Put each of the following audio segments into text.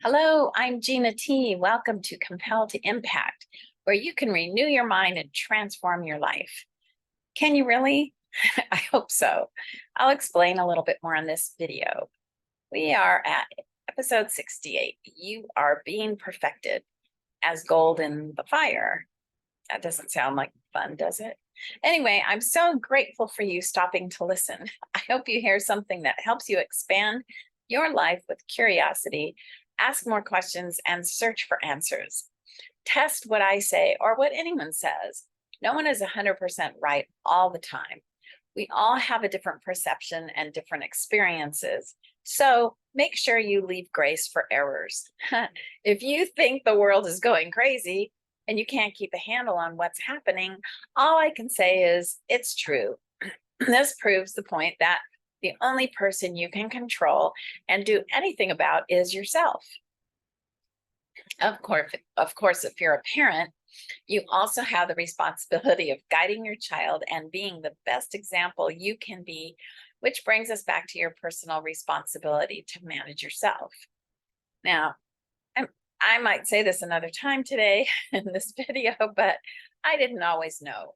Hello, I'm Gina T. Welcome to Compel to Impact, where you can renew your mind and transform your life. Can you really? I hope so. I'll explain a little bit more in this video. We are at episode 68. You are being perfected as gold in the fire. That doesn't sound like fun, does it? Anyway, I'm so grateful for you stopping to listen. I hope you hear something that helps you expand your life with curiosity, ask more questions, and search for answers. Test what I say or what anyone says. No one is 100% right all the time. We all have a different perception and different experiences. So make sure you leave grace for errors. If you think the world is going crazy and you can't keep a handle on what's happening, all I can say is it's true. This proves the point that the only person you can control and do anything about is yourself. Of course, if you're a parent, you also have the responsibility of guiding your child and being the best example you can be, which brings us back to your personal responsibility to manage yourself. Now, I might say this another time today in this video, but I didn't always know.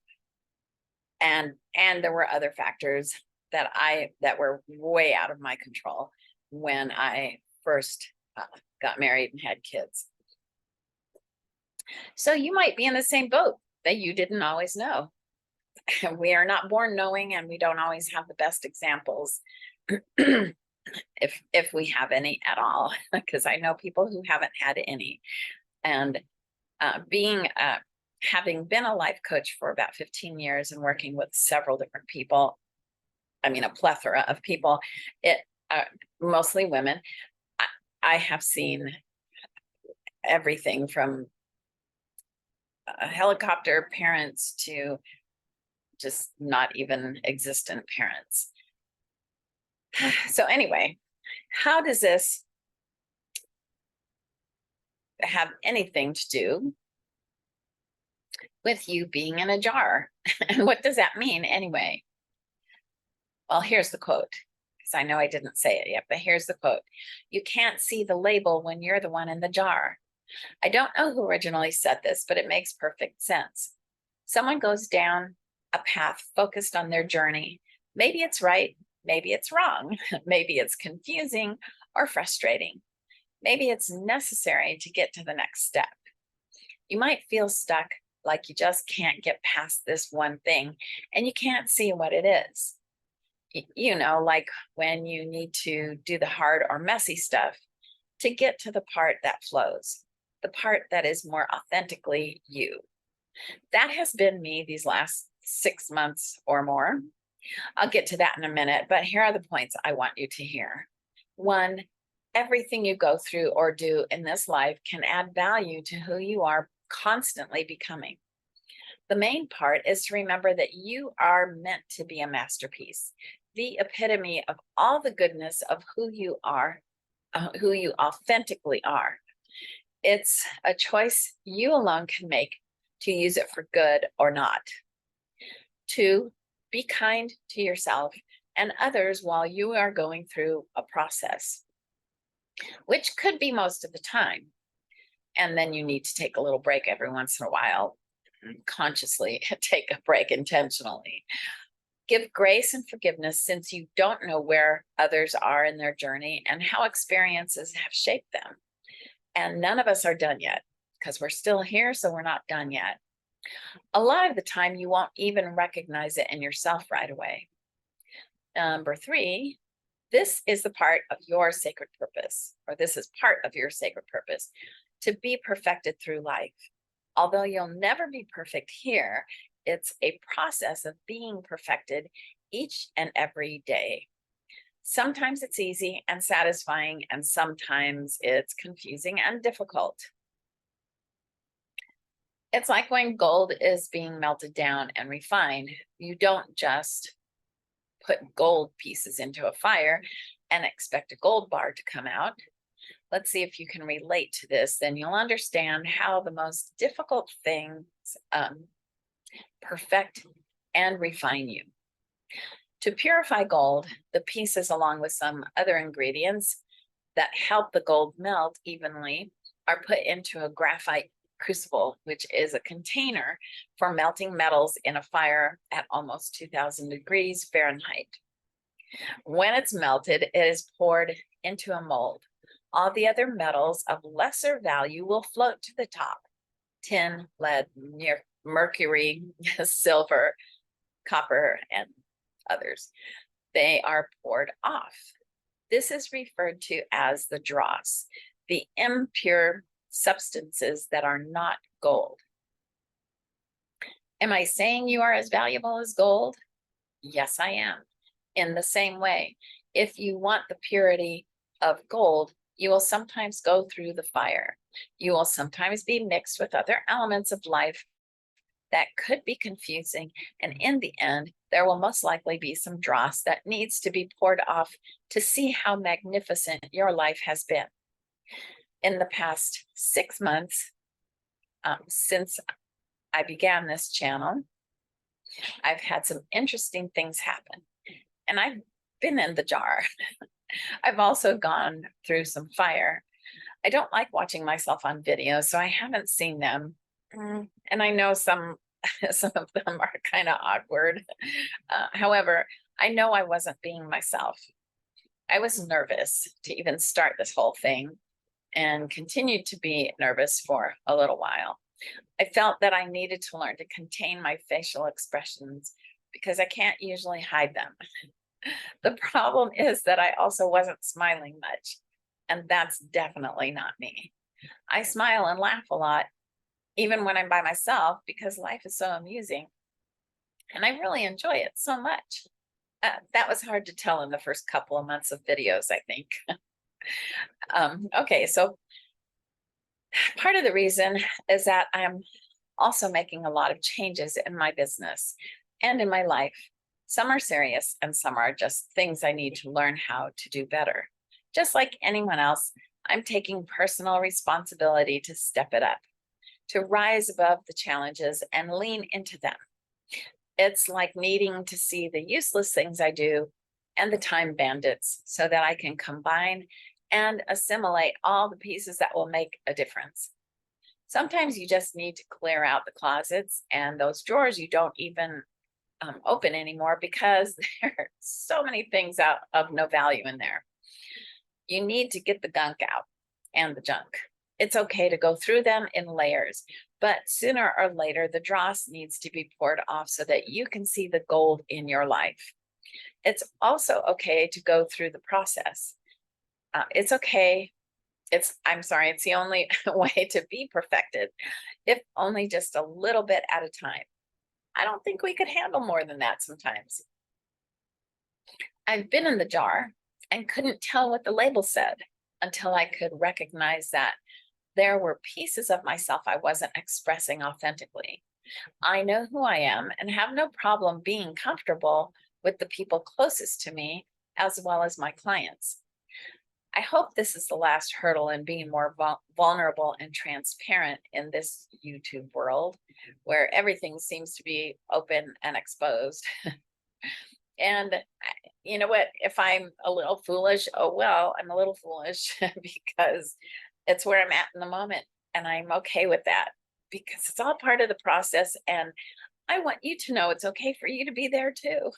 And there were other factors that were way out of my control when I first got married and had kids. So you might be in the same boat that you didn't always know. We are not born knowing, and we don't always have the best examples if we have any at all, because I know people who haven't had any. And having been a life coach for about 15 years and working with several different people, I mean, a plethora of people, mostly women, I have seen everything from helicopter parents to just not even existent parents. So anyway, how does this have anything to do with you being in a jar? And what does that mean anyway? Well, here's the quote, because I know I didn't say it yet, but here's the quote. You can't see the label when you're the one in the jar. I don't know who originally said this, but it makes perfect sense. Someone goes down a path focused on their journey. Maybe it's right, maybe it's wrong, maybe it's confusing or frustrating. Maybe it's necessary to get to the next step. You might feel stuck, like you just can't get past this one thing and you can't see what it is. You know, like when you need to do the hard or messy stuff to get to the part that flows, the part that is more authentically you. That has been me these last 6 months or more. I'll get to that in a minute, but here are the points I want you to hear. 1, everything you go through or do in this life can add value to who you are constantly becoming. The main part is to remember that you are meant to be a masterpiece, the epitome of all the goodness of who you are, who you authentically are. It's a choice you alone can make to use it for good or not. 2, be kind to yourself and others while you are going through a process, which could be most of the time. And then you need to take a little break every once in a while, consciously take a break intentionally. Give grace and forgiveness since you don't know where others are in their journey and how experiences have shaped them. And none of us are done yet because we're still here, so we're not done yet. A lot of the time, you won't even recognize it in yourself right away. Number 3, this is the part of your sacred purpose, or this is part of your sacred purpose, to be perfected through life. Although you'll never be perfect here, it's a process of being perfected each and every day. Sometimes it's easy and satisfying, and sometimes it's confusing and difficult. It's like when gold is being melted down and refined, you don't just put gold pieces into a fire and expect a gold bar to come out. Let's see if you can relate to this, then you'll understand how the most difficult things perfect and refine you. To purify gold, the pieces, along with some other ingredients that help the gold melt evenly, are put into a graphite crucible, which is a container for melting metals in a fire at almost 2000 degrees Fahrenheit. When it's melted, it is poured into a mold. All the other metals of lesser value will float to the top: tin, lead, mercury, silver, copper, and others. They are poured off. This is referred to as the dross, the impure substances that are not gold. Am I saying you are as valuable as gold? Yes, I am. In the same way, if you want the purity of gold, you will sometimes go through the fire. You will sometimes be mixed with other elements of life that could be confusing, and in the end, there will most likely be some dross that needs to be poured off to see how magnificent your life has been. In the past 6 months, since I began this channel, I've had some interesting things happen, and I've been in the jar. I've also gone through some fire. I don't like watching myself on video, so I haven't seen them. And I know some of them are kind of awkward. However, I know I wasn't being myself. I was nervous to even start this whole thing and continued to be nervous for a little while. I felt that I needed to learn to contain my facial expressions because I can't usually hide them. The problem is that I also wasn't smiling much, and that's definitely not me. I smile and laugh a lot, even when I'm by myself, because life is so amusing, and I really enjoy it so much. That was hard to tell in the first couple of months of videos, I think. Okay, so part of the reason is that I'm also making a lot of changes in my business and in my life. Some are serious and some are just things I need to learn how to do better. Just like anyone else, I'm taking personal responsibility to step it up, to rise above the challenges and lean into them. It's like needing to see the useless things I do and the time bandits so that I can combine and assimilate all the pieces that will make a difference. Sometimes you just need to clear out the closets and those drawers you don't even open anymore because there are so many things out of no value in there. You need to get the gunk out and the junk. It's okay to go through them in layers, but sooner or later, the dross needs to be poured off so that you can see the gold in your life. It's also okay to go through the process. It's okay. It's the only way to be perfected, if only just a little bit at a time. I don't think we could handle more than that sometimes. I've been in the jar and couldn't tell what the label said until I could recognize that there were pieces of myself I wasn't expressing authentically. I know who I am and have no problem being comfortable with the people closest to me, as well as my clients. I hope this is the last hurdle in being more vulnerable and transparent in this YouTube world, where everything seems to be open and exposed. And you know what? If I'm a little foolish, oh well, I'm a little foolish because it's where I'm at in the moment, and I'm okay with that because it's all part of the process. And I want you to know it's okay for you to be there too.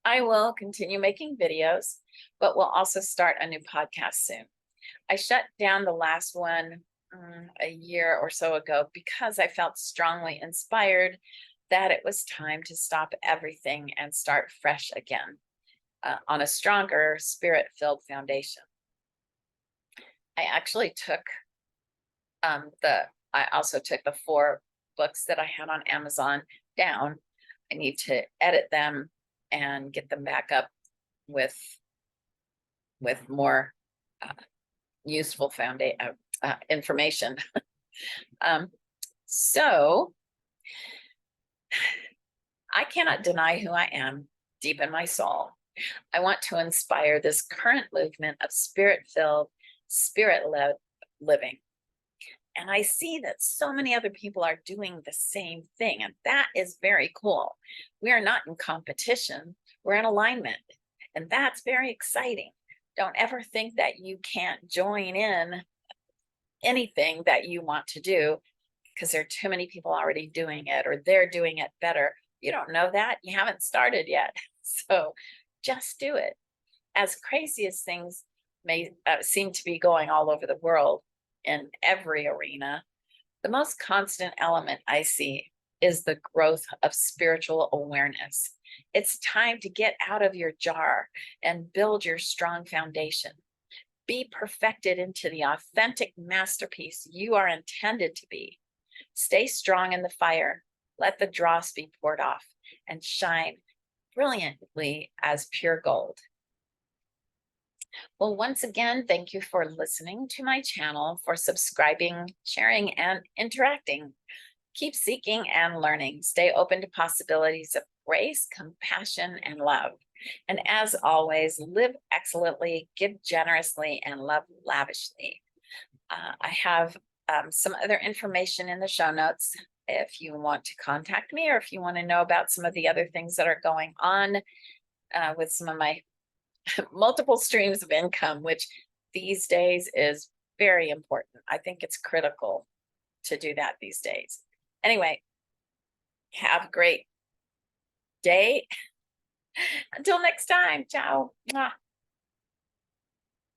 I will continue making videos, but we'll also start a new podcast soon. I shut down the last one a year or so ago because I felt strongly inspired that it was time to stop everything and start fresh again on a stronger spirit-filled foundation. I actually took I also took the 4 books that I had on Amazon down. I need to edit them and get them back up with more useful information. So I cannot deny who I am deep in my soul. I want to inspire this current movement of spirit-filled, spirit-led living. And I see that so many other people are doing the same thing, and that is very cool. We are not in competition. We're in alignment, and that's very exciting. Don't ever think that you can't join in anything that you want to do because there are too many people already doing it, or they're doing it better. You don't know that. You haven't started yet. So just do it. As crazy as things may seem to be going all over the world in every arena, the most constant element I see is the growth of spiritual awareness. It's time to get out of your jar and build your strong foundation. Be perfected into the authentic masterpiece you are intended to be. Stay strong in the fire. Let the dross be poured off and shine brilliantly as pure gold. Well, once again, thank you for listening to my channel, for subscribing, sharing, and interacting. Keep seeking and learning. Stay open to possibilities of grace, compassion, and love. And as always, live excellently, give generously, and love lavishly. I have some other information in the show notes if you want to contact me, or if you want to know about some of the other things that are going on with some of my multiple streams of income, which these days is very important. I think it's critical to do that these days. Anyway, have a great day. Until next time. Ciao. Mwah.